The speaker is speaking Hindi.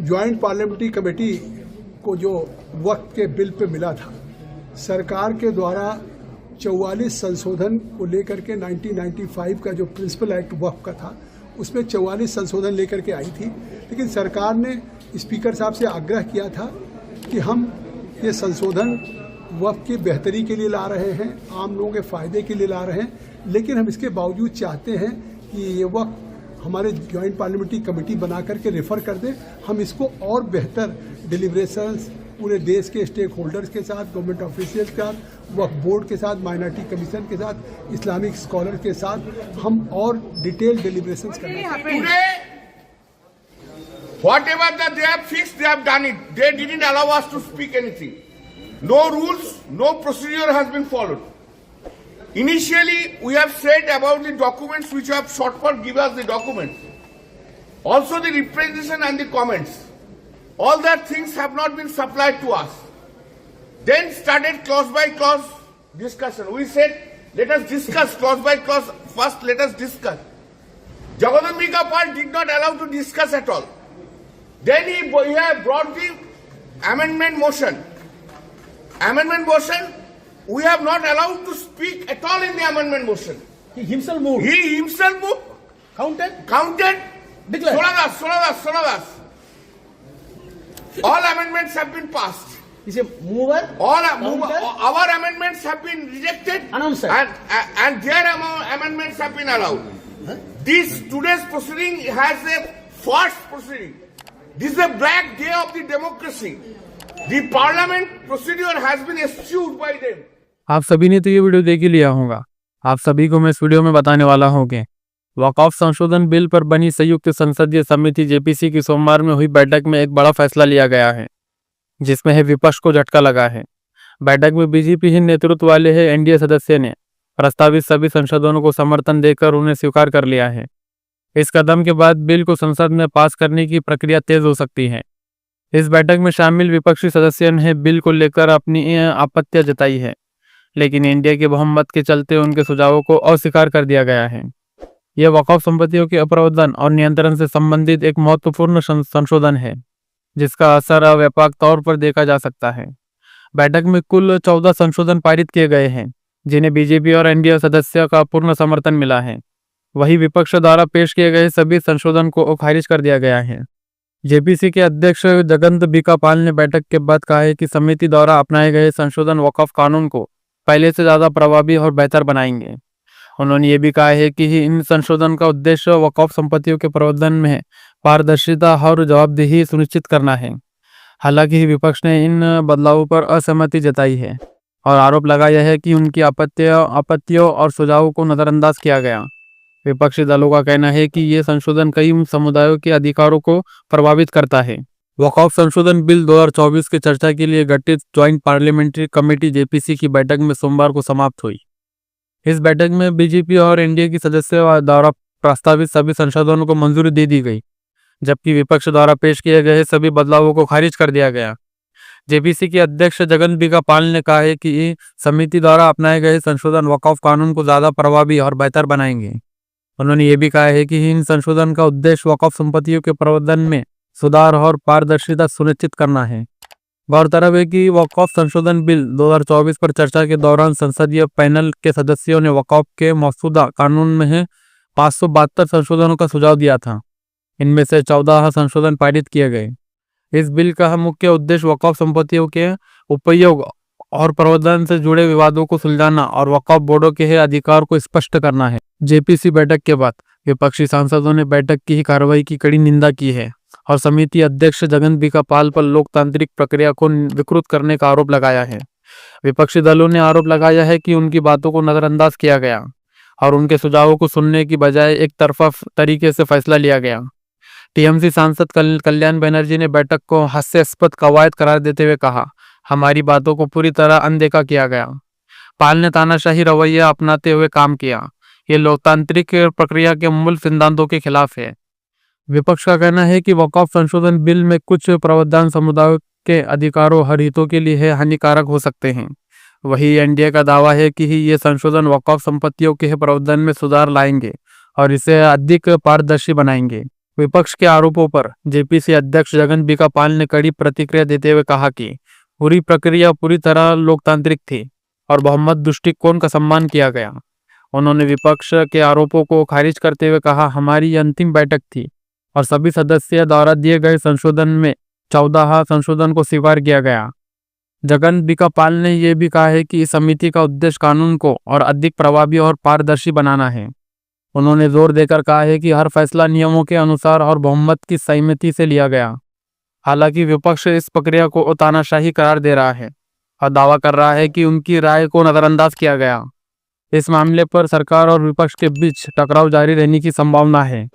ज्वाइंट पार्लियामेंट्री कमेटी को जो वक्त के बिल पे मिला था, सरकार के द्वारा 44 संशोधन को लेकर के 1995 का जो प्रिंसिपल एक्ट वक्फ का था उसमें 44 संशोधन लेकर के आई थी। लेकिन सरकार ने स्पीकर साहब से आग्रह किया था कि हम ये संशोधन वक्फ की बेहतरी के लिए ला रहे हैं, आम लोगों के फ़ायदे के लिए ला रहे हैं, लेकिन हम इसके बावजूद चाहते हैं कि ये वक्फ हमारे ज्वाइंट पार्लियामेंट्री कमेटी बना करके रेफ़र कर दें। हम इसको और बेहतर डिलिब्रेशंस पूरे देश के स्टेक होल्डर्स के साथ, गवर्नमेंट ऑफिशियल्स के साथ, वक्फ बोर्ड के साथ, माइनॉरिटी कमीशन के साथ, इस्लामिक स्कॉलर के साथ हम और डिटेल डिलिब्रेशंस करें। Whatever that they have fixed, they have done it. They didn't allow us to speak anything. No rules, no procedure has been followed. Initially, we have said about the documents which have sought for, give us the documents. Also the representation and the comments. All that things have not been supplied to us. Then started clause by clause discussion. We said, let us discuss clause by clause. First, let us discuss. Jagadambika Pal did not allow to discuss at all. Then he have brought the amendment motion. Amendment motion, we have not allowed to speak at all in the amendment motion. He himself moved. He himself moved. Counted. Declared. Soladas. All amendments have been passed. He's a mover. Our amendments have been rejected. Announcer. And their amendments have been allowed. Huh? This today's proceeding has a first proceeding. This is a black day of the democracy. The parliament procedure has been eschewed by them. आप सभी ने तो ये वीडियो देख ही लिया होगा। आप सभी को मैं इस वीडियो में बताने वाला हूँ कि वक़्फ़ संशोधन बिल पर बनी संयुक्त संसदीय समिति जेपीसी की सोमवार में हुई बैठक में एक बड़ा फैसला लिया गया है, जिसमें है विपक्ष को झटका लगा है। बैठक में बीजेपी ही नेतृत्व वाले है एनडीए सदस्य ने प्रस्तावित सभी संशोधनों को समर्थन देकर उन्हें स्वीकार कर लिया है। इस कदम के बाद बिल को संसद में पास करने की प्रक्रिया तेज हो सकती है। इस बैठक में शामिल विपक्षी सदस्यों ने बिल को लेकर अपनी आपत्तियां जताई है, लेकिन एनडीए के बहुमत के चलते उनके सुझावों को अस्वीकार कर दिया गया है। यह वक़्फ़ संपत्तियों के अप्रवर्तन और नियंत्रण से संबंधित एक महत्वपूर्ण संशोधन है, जिसका असर व्यापक तौर पर देखा जा सकता है। बैठक में कुल 14 संशोधन पारित किए गए हैं, जिन्हें बीजेपी और एनडीए सदस्य का पूर्ण समर्थन मिला है। वही विपक्ष द्वारा पेश किए गए सभी संशोधन को खारिज कर दिया गया है। जेपीसी के अध्यक्ष जगदम्बिका पाल ने बैठक के बाद कहा है कि समिति द्वारा अपनाए गए संशोधन वक़्फ़ कानून को पहले से ज़्यादा प्रभावी और बेहतर बनाएंगे। उन्होंने ये भी कहा है कि इन संशोधन का उद्देश्य वक़्फ़ संपत्तियों के प्रबंधन में पारदर्शिता और जवाबदेही सुनिश्चित करना है। हालांकि विपक्ष ने इन बदलावों पर असहमति जताई है और आरोप लगाया है कि उनकी आपत्तियों और सुझावों को नज़रअंदाज किया गया। विपक्षी दलों का कहना है कि ये संशोधन कई समुदायों के अधिकारों को प्रभावित करता है। वक़्फ़ संशोधन बिल 2024 की चर्चा के लिए गठित ज्वाइंट पार्लियामेंट्री कमेटी जेपीसी की बैठक में सोमवार को समाप्त हुई। इस बैठक में बीजेपी और एनडीए की सदस्यों द्वारा प्रस्तावित सभी संशोधनों को मंजूरी दे दी गई, जबकि विपक्ष द्वारा पेश किए गए सभी बदलावों को खारिज कर दिया गया। जेपीसी के अध्यक्ष जगदम्बिका पाल ने कहा है कि समिति द्वारा अपनाए गए संशोधन वक़्फ़ कानून को ज़्यादा प्रभावी और बेहतर बनाएंगे। उन्होंने ये भी कहा है कि इन संशोधन का उद्देश्य वक़्फ़ संपत्तियों के प्रबंधन में सुधार और पारदर्शिता सुनिश्चित करना है। गौरतलब है कि वक़्फ़ संशोधन बिल 2024 पर चर्चा के दौरान संसदीय पैनल के सदस्यों ने वक़्फ़ के मौजूदा कानून में 572 संशोधनों का सुझाव दिया था। इनमें से 14 संशोधन पारित किए गए। इस बिल का मुख्य उद्देश्य वक़्फ़ संपत्तियों के उपयोग और प्रबंधन से जुड़े विवादों को सुलझाना और वक़्फ़ बोर्डों के अधिकार को स्पष्ट करना है। जेपीसी बैठक के बाद विपक्षी सांसदों ने बैठक की कार्रवाई की कड़ी निंदा की है और समिति अध्यक्ष जगदम्बिका पाल पर लोकतांत्रिक प्रक्रिया को विकृत करने का आरोप लगाया है। विपक्षी दलों ने आरोप लगाया है कि उनकी बातों को नज़रअंदाज किया गया और उनके सुझावों को सुनने की बजाय एक तरफा तरीके से फैसला लिया गया। टीएमसी सांसद कल्याण बनर्जी ने बैठक को हास्यास्पद कवायद करार देते हुए कहा, हमारी बातों को पूरी तरह अनदेखा किया गया। पाल ने तानाशाही रवैया अपनाते हुए काम किया। ये लोकतांत्रिक प्रक्रिया के मूल सिद्धांतों के खिलाफ है। विपक्ष का कहना है कि वक़्फ़ संशोधन बिल में कुछ प्रावधान समुदायों के अधिकारों और हितों के लिए हानिकारक हो सकते हैं। वही एनडीए का दावा है कि ये संशोधन वक़्फ़ संपत्तियों के प्रबंधन में सुधार लाएंगे और इसे अधिक पारदर्शी बनाएंगे। विपक्ष के आरोपों पर जेपीसी अध्यक्ष जगन बीका पाल ने कड़ी प्रतिक्रिया देते हुए कहा कि पूरी प्रक्रिया पूरी तरह लोकतांत्रिक थी और बहुमत दृष्टिकोण का सम्मान किया गया। उन्होंने विपक्ष के आरोपों को खारिज करते हुए कहा, हमारी ये अंतिम बैठक थी और सभी सदस्य द्वारा दिए गए संशोधन में 14 संशोधन को स्वीकार किया गया। जगन बीका पाल ने यह भी कहा है कि इस समिति का उद्देश्य कानून को और अधिक प्रभावी और पारदर्शी बनाना है। उन्होंने जोर देकर कहा है कि हर फैसला नियमों के अनुसार और बहुमत की सहमति से लिया गया। हालांकि विपक्ष इस प्रक्रिया को तानाशाही करार दे रहा है और दावा कर रहा है कि उनकी राय को नजरअंदाज किया गया। इस मामले पर सरकार और विपक्ष के बीच टकराव जारी रहने की संभावना है।